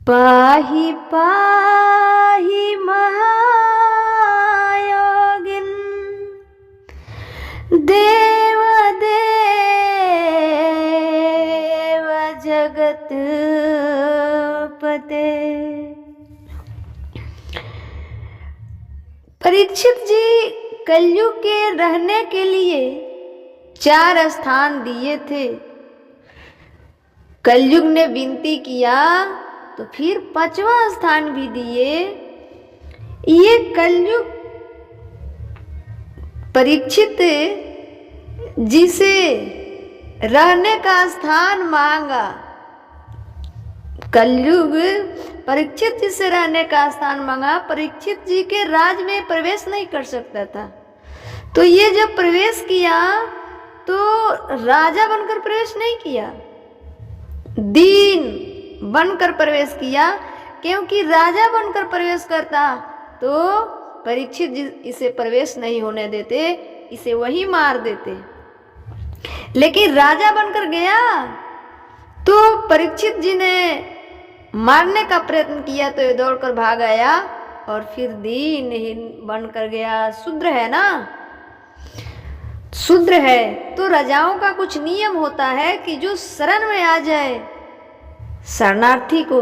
पाहि पाहि महायोगिन देव देव जगतपते। परीक्षित जी कलयुग के रहने के लिए 4 स्थान दिए थे। कलयुग ने विनती किया तो फिर 5वां स्थान भी दिए। ये कलयुग परीक्षित जी से रहने का स्थान मांगा। कलयुग परीक्षित जी से रहने का स्थान मांगा। परीक्षित जी के राज में प्रवेश नहीं कर सकता था, तो ये जब प्रवेश किया तो राजा बनकर प्रवेश नहीं किया, दीन बनकर प्रवेश किया। क्योंकि राजा बनकर प्रवेश करता तो परीक्षित जी इसे प्रवेश नहीं होने देते, इसे वही मार देते। लेकिन राजा बनकर गया तो परीक्षित जी ने मारने का प्रयत्न किया तो ये दौड़कर भाग आया और फिर दीनहीन बनकर गया। शूद्र है ना, शूद्र है तो राजाओं का कुछ नियम होता है कि जो शरण में आ जाए शरणार्थी को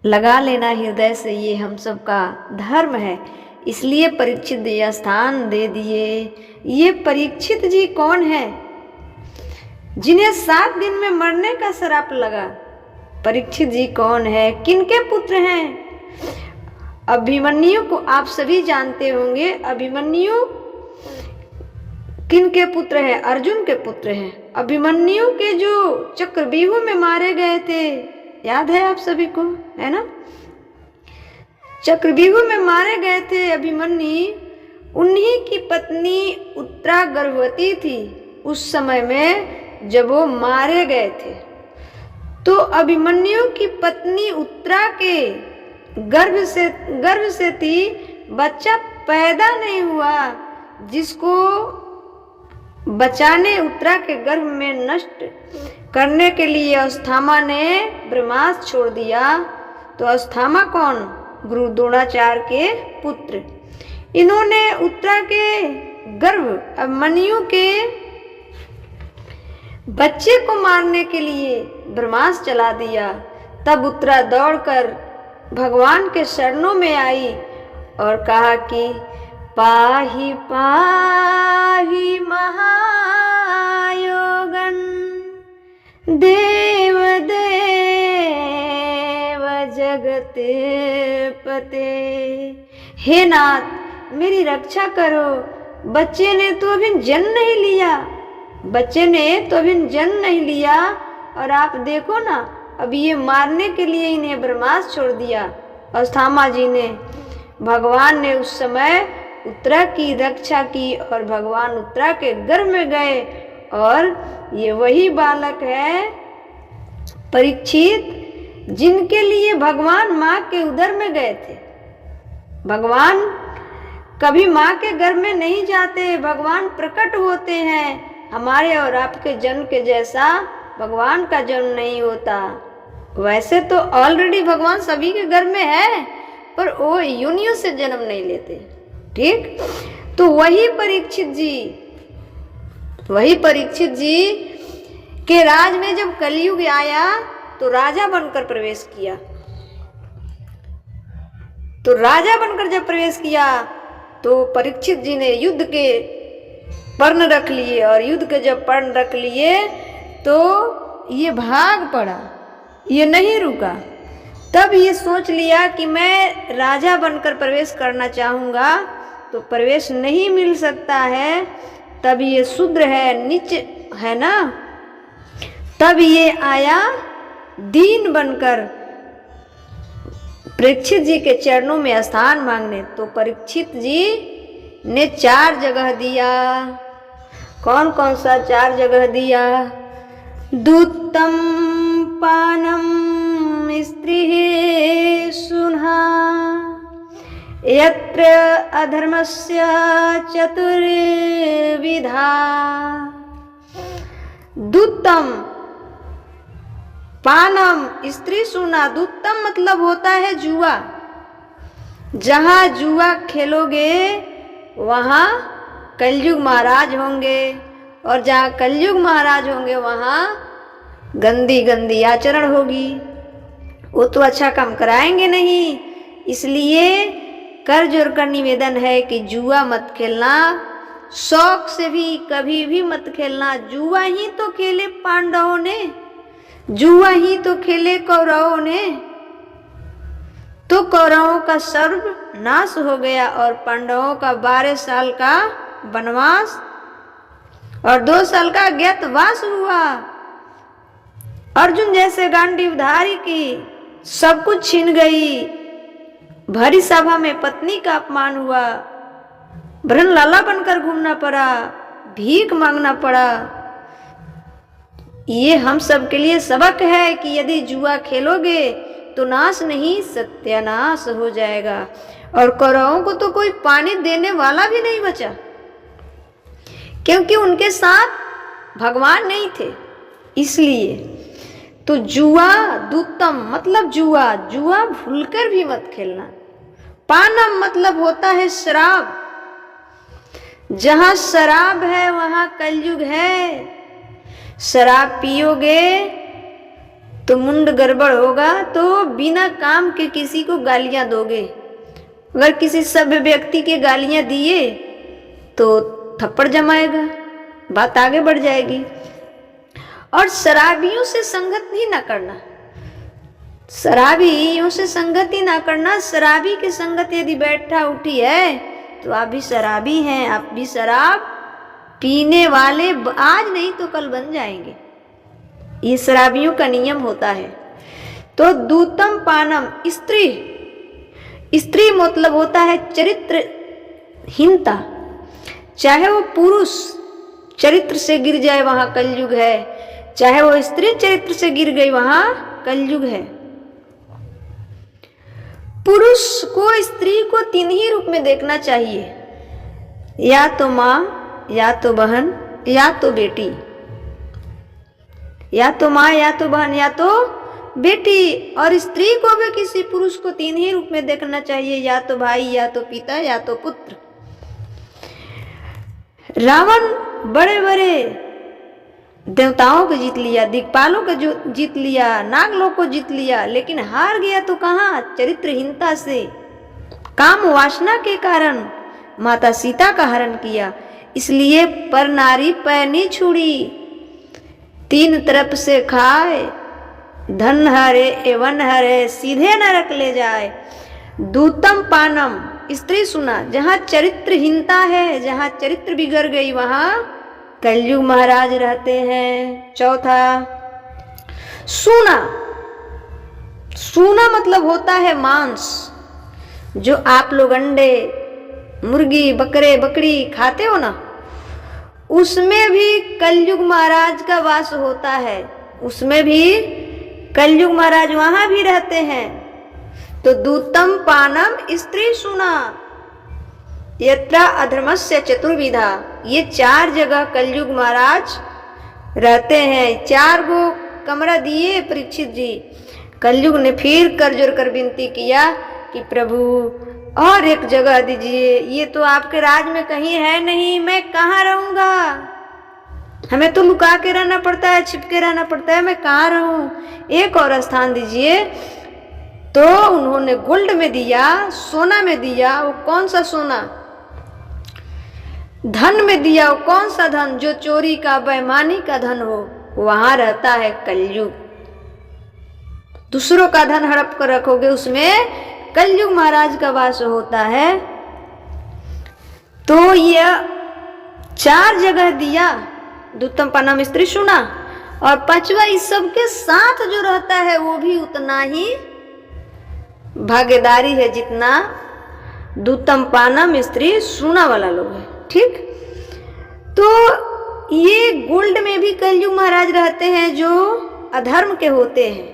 लगा लेना हृदय से, ये हम सबका धर्म है। इसलिए परीक्षित ये स्थान दे दिए। ये परीक्षित जी कौन है जिन्हें 7 दिन में मरने का श्राप लगा? परीक्षित जी कौन है, किनके पुत्र हैं? अभिमन्यु को आप सभी जानते होंगे। अभिमन्यु किनके पुत्र हैं? अर्जुन के पुत्र हैं। अभिमन्यु के जो चक्रव्यूह में मारे गए थे, याद है आप सभी को, है ना? चक्रव्यूह में मारे गए थे अभिमन्यु। उन्हीं की पत्नी उत्तरा गर्भवती थी उस समय में जब वो मारे गए थे। तो अभिमन्यु की पत्नी उत्तरा के गर्भ से थी, बच्चा पैदा नहीं हुआ, जिसको बचाने उत्तरा के गर्भ में नष्ट करने के लिए अस्थामा ने ब्रह्मास्त्र छोड़ दिया। तो अस्थामा कौन? गुरु द्रोणाचार्य के पुत्र। इन्होंने उत्तरा के गर्भ अभिमन्यु के बच्चे को मारने के लिए ब्रह्मास्त्र चला दिया। तब उत्तरा दौड़कर भगवान के शरणों में आई और कहा कि पाहि पाहि महायोगन देव देव जगतपते। हे नाथ, मेरी रक्षा करो। बच्चे ने तो अभी जन्म नहीं लिया, और आप देखो ना, अब ये मारने के लिए इन्हें ब्रह्मास्त्र छोड़ दिया अस्थामा जी ने। भगवान ने उस समय उत्तरा की रक्षा की और भगवान उत्तरा के गर्भ में गए, और ये वही बालक है परीक्षित जिनके लिए भगवान माँ के उदर में गए थे। भगवान कभी माँ के गर्भ में नहीं जाते, भगवान प्रकट होते हैं। हमारे और आपके जन्म के जैसा भगवान का जन्म नहीं होता। वैसे तो ऑलरेडी भगवान सभी के गर्भ में है, पर वो योनियों से जन्म नहीं लेते। ठीक, तो वही परीक्षित जी के राज में जब कलयुग आया तो राजा बनकर प्रवेश किया। तो राजा बनकर जब प्रवेश किया तो परीक्षित जी ने युद्ध के पर्ण रख लिए, और युद्ध के जब पर्ण रख लिए तो ये भाग पड़ा, ये नहीं रुका। तब ये सोच लिया कि मैं राजा बनकर प्रवेश करना चाहूँगा तो प्रवेश नहीं मिल सकता है। तब ये शूद्र है, नीच है ना, तब ये आया दीन बनकर परीक्षित जी के चरणों में स्थान मांगने। तो परीक्षित जी ने 4 जगह दिया। कौन कौन सा 4 जगह दिया? दूतम पानम स्त्रीः सुन्हा यत्र अधर्मस्य चतुर्विधा। दूतम पानम स्त्री सुना, दूतम मतलब होता है जुआ। जहां जुआ खेलोगे वहां कलयुग महाराज होंगे, और जहां कलयुग महाराज होंगे वहां गंदी गंदी आचरण होगी। वो तो अच्छा काम कराएंगे नहीं। इसलिए कर जोर कर निवेदन है कि जुआ मत खेलना, शौक से भी कभी भी मत खेलना। जुआ ही तो खेले पांडवों ने, जुआ ही तो खेले कौरवों ने, तो कौरवों का सर्वनाश हो गया और पांडवों का 12 साल का वनवास और 2 साल का अज्ञातवास हुआ। अर्जुन जैसे गांडीवधारी की सब कुछ छीन गई, भरी सभा में पत्नी का अपमान हुआ, ब्रह्म लाला बनकर घूमना पड़ा, भीख मांगना पड़ा। ये हम सब के लिए सबक है कि यदि जुआ खेलोगे तो नाश नहीं सत्यानाश हो जाएगा। और कौरवों को तो कोई पानी देने वाला भी नहीं बचा, क्योंकि उनके साथ भगवान नहीं थे। इसलिए तो जुआ दूतम मतलब जुआ, जुआ भूलकर भी मत खेलना। पानम मतलब होता है शराब। जहां शराब है वहां कलयुग है। शराब पियोगे तो मुंड गड़बड़ होगा, तो बिना काम के किसी को गालियां दोगे। अगर किसी सभ्य व्यक्ति के गालियां दिए तो थप्पड़ जमाएगा, बात आगे बढ़ जाएगी। और शराबियों से संगत ही ना करना, शराबियों से संगत ही ना करना। शराबी की संगत यदि बैठा उठी है तो आप भी शराबी हैं, आप भी शराब पीने वाले आज नहीं तो कल बन जाएंगे। ये शराबियों का नियम होता है। तो दूतम पानम स्त्री, स्त्री मतलब होता है चरित्रहीनता। चाहे वो पुरुष चरित्र से गिर जाए वहां कलयुग है, चाहे वो स्त्री चरित्र से गिर गई वहां कलयुग है। पुरुष को स्त्री को 3 ही रूप में देखना चाहिए, या तो माँ, या तो बहन, या तो बेटी। या तो माँ, या तो बहन, या तो बेटी। और स्त्री को भी किसी पुरुष को 3 ही रूप में देखना चाहिए, या तो भाई, या तो पिता, या तो पुत्र। रावण बड़े बड़े देवताओं को जीत लिया, दिक्पालों को जीत लिया, नागलोक को जीत लिया, लेकिन हार गया तो कहाँ? चरित्रहीनता से, काम वासना के कारण माता सीता का हरण किया। इसलिए पर नारी पैनी छुड़ी, 3 तरफ से खाए, धन हरे एवं हरे, सीधे नरक ले जाए। दूतम पानम स्त्री सुना, जहां चरित्रहीनता है, जहां चरित्र बिगड़ गई वहां कलयुग महाराज रहते हैं। चौथा सूना, सूना मतलब होता है मांस। जो आप लोग अंडे, मुर्गी, बकरे, बकरी खाते हो ना, उसमें भी कलयुग महाराज का वास होता है, उसमें भी कलयुग महाराज वहां भी रहते हैं। तो दूतम पानम स्त्री सुना, यत्र अधर्मस्य चतुर्विधा, ये 4 जगह कलयुग महाराज रहते हैं। 4 गो कमरा दिए परीक्षित जी। कलयुग ने फिर कर जोर कर विनती किया कि प्रभु और एक जगह दीजिए, ये तो आपके राज में कहीं है नहीं, मैं कहाँ रहूंगा? हमें तो लुका के रहना पड़ता है, छिप के रहना पड़ता है, मैं कहाँ रहूं? एक और स्थान दीजिए। तो उन्होंने गोल्ड में दिया, सोना में दिया। वो कौन सा सोना? धन में दिया। वो कौन सा धन? जो चोरी का, बेईमानी का धन हो, वहां रहता है कलयुग। दूसरों का धन हड़प कर रखोगे, उसमें कलयुग महाराज का वास होता है। तो यह 4 जगह दिया, दूतम पानम स्त्री सुना। और 5वां इस सब के साथ जो रहता है वो भी उतना ही भागीदारी है जितना दूतम पानम स्त्री सुना वाला लोग है। ठीक, तो ये गोल्ड में भी कलयुग महाराज रहते हैं जो अधर्म के होते हैं।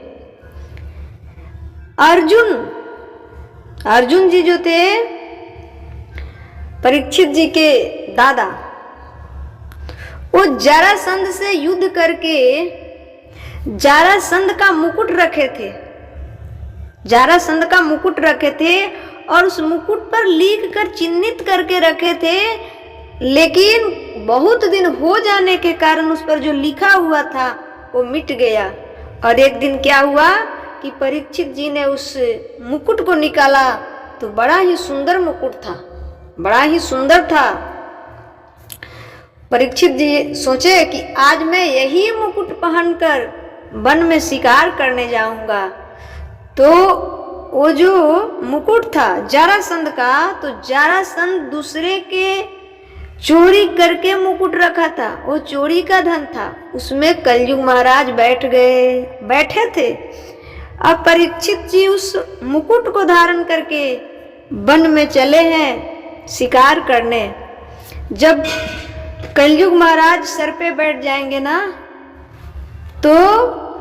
अर्जुन जी जो थे परीक्षित जी के दादा, वो जरासंध से युद्ध करके जारासंध का मुकुट रखे थे, जारासंध का मुकुट रखे थे और उस मुकुट पर लिख कर चिन्हित करके रखे थे, लेकिन बहुत दिन हो जाने के कारण उस पर जो लिखा हुआ था वो मिट गया। और एक दिन क्या हुआ कि परीक्षित जी ने उस मुकुट को निकाला तो बड़ा ही सुंदर मुकुट था, बड़ा ही सुंदर था। परीक्षित जी सोचे कि आज मैं यही मुकुट पहनकर वन में शिकार करने जाऊंगा। तो वो जो मुकुट था जारासंध का, तो जारासंध दूसरे के चोरी करके मुकुट रखा था, वो चोरी का धन था। उसमें कलयुग महाराज बैठे थे। अब परीक्षित जी उस मुकुट को धारण करके वन में चले हैं शिकार करने। जब कलयुग महाराज सर पे बैठ जाएंगे ना, तो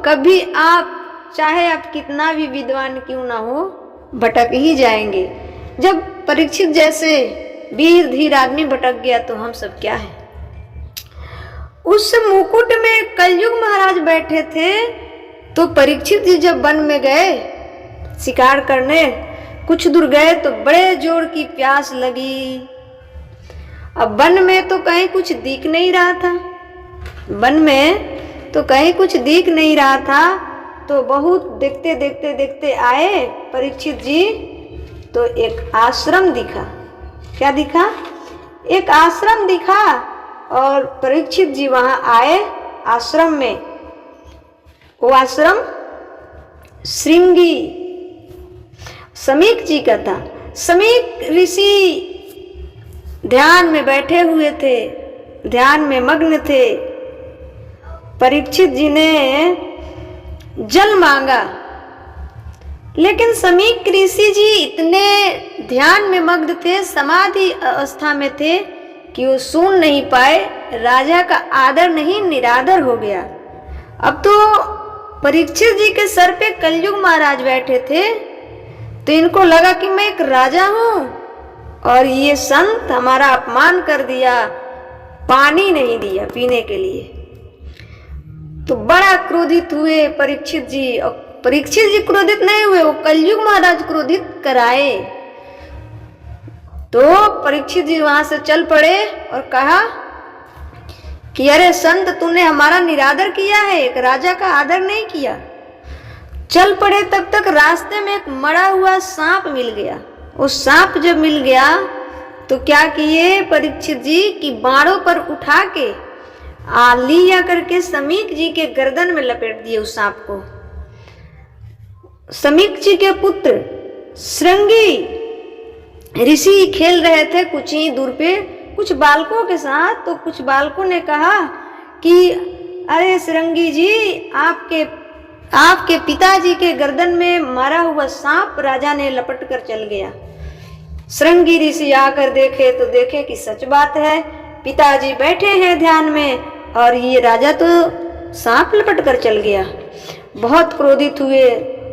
कभी आप चाहे आप कितना भी विद्वान क्यों ना हो, भटक ही जाएंगे। जब परीक्षित जैसे वीर धीर आदमी भटक गया तो हम सब क्या है। उस मुकुट में कलयुग महाराज बैठे थे। तो परीक्षित जी जब वन में गए शिकार करने, कुछ दूर गए तो बड़े जोर की प्यास लगी। अब वन में तो कहीं कुछ दिख नहीं रहा था, वन में तो कहीं कुछ दिख नहीं रहा था। तो बहुत देखते देखते देखते आए परीक्षित जी, तो एक आश्रम दिखा। क्या दिखा? एक आश्रम दिखा। और परीक्षित जी वहां आए आश्रम में। वो आश्रम श्रृंगी समीक जी का था। समीक ऋषि ध्यान में बैठे हुए थे, ध्यान में मग्न थे। परीक्षित जी ने जल मांगा, लेकिन समीक ऋषि जी इतने ध्यान में मग्न थे, समाधि अवस्था में थे कि वो सुन नहीं पाए। राजा का आदर नहीं निरादर हो गया। अब तो परीक्षित जी के सर पे कलयुग महाराज बैठे थे, तो इनको लगा कि मैं एक राजा हूं और ये संत हमारा अपमान कर दिया, पानी नहीं दिया पीने के लिए। तो बड़ा क्रोधित हुए परीक्षित जी। और परीक्षित जी क्रोधित नहीं हुए, वो कलयुग महाराज क्रोधित कराए। तो परीक्षित जी वहां से चल पड़े और कहा कि अरे संत, तूने हमारा निरादर किया है, एक राजा का आदर नहीं किया। चल पड़े, तब तक रास्ते में एक मरा हुआ सांप मिल गया। वो सांप जब मिल गया तो क्या किए परीक्षित जी कि बाणों पर उठा के लिया करके समीक जी के गर्दन में लपेट दिए उस सांप को। समीक जी के पुत्र श्रृंगी ऋषि खेल रहे थे कुछ ही दूर पे कुछ बालकों के साथ। तो कुछ बालकों ने कहा कि अरे श्रृंगी जी, आपके पिताजी के गर्दन में मारा हुआ सांप राजा ने लपट कर चल गया। श्रृंगी ऋषि आकर देखे तो देखे कि सच बात है, पिताजी बैठे हैं ध्यान में और ये राजा तो सांप लपट कर चल गया। बहुत क्रोधित हुए।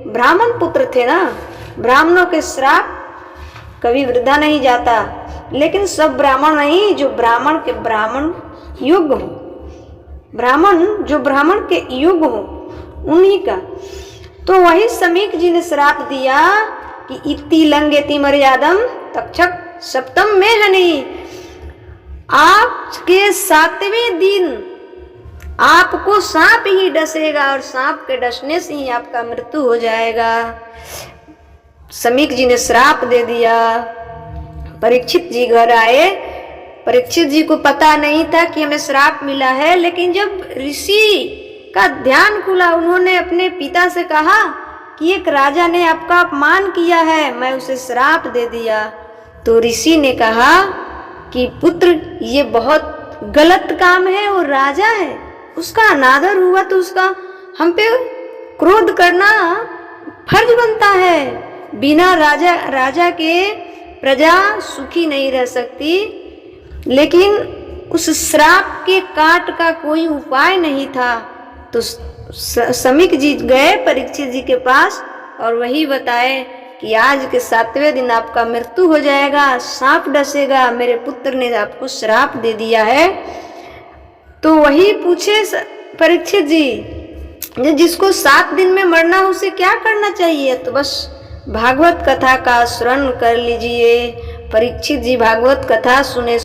ब्राह्मण पुत्र थे ना, ब्राह्मणों के श्राप कभी वृद्धा नहीं जाता। लेकिन सब ब्राह्मण नहीं, जो ब्राह्मण के ब्राह्मण योग्य हो, ब्राह्मण जो ब्राह्मण के योग्य हो उन्हीं का। तो वही समीक जी ने श्राप दिया कि इति लंघेति मर्यादम तक्षक सप्तम में हनि। आपके 7वें दिन आपको सांप ही डसेगा और सांप के डसने से ही आपका मृत्यु हो जाएगा। समीक जी ने श्राप दे दिया। परीक्षित जी घर आए। परीक्षित जी को पता नहीं था कि हमें श्राप मिला है, लेकिन जब ऋषि का ध्यान खुला, उन्होंने अपने पिता से कहा कि एक राजा ने आपका अपमान किया है, मैं उसे श्राप दे दिया। तो ऋषि ने कहा कि पुत्र, ये बहुत गलत काम है, वो राजा है, उसका अनादर हुआ तो उसका हम पे क्रोध करना फर्ज बनता है। बिना राजा के प्रजा सुखी नहीं रह सकती। लेकिन उस श्राप के काट का कोई उपाय नहीं था। तो समीक जी गए परीक्षित जी के पास और वही बताए कि आज के 7वें दिन आपका मृत्यु हो जाएगा, सांप डसेगा, मेरे पुत्र ने आपको श्राप दे दिया है। तो वही पूछे परीक्षित जी जिसको 7 दिन में मरना हो उसे क्या करना चाहिए? तो बस भागवत कथा का श्रवण कर लीजिए। परीक्षित जी भागवत कथा सुने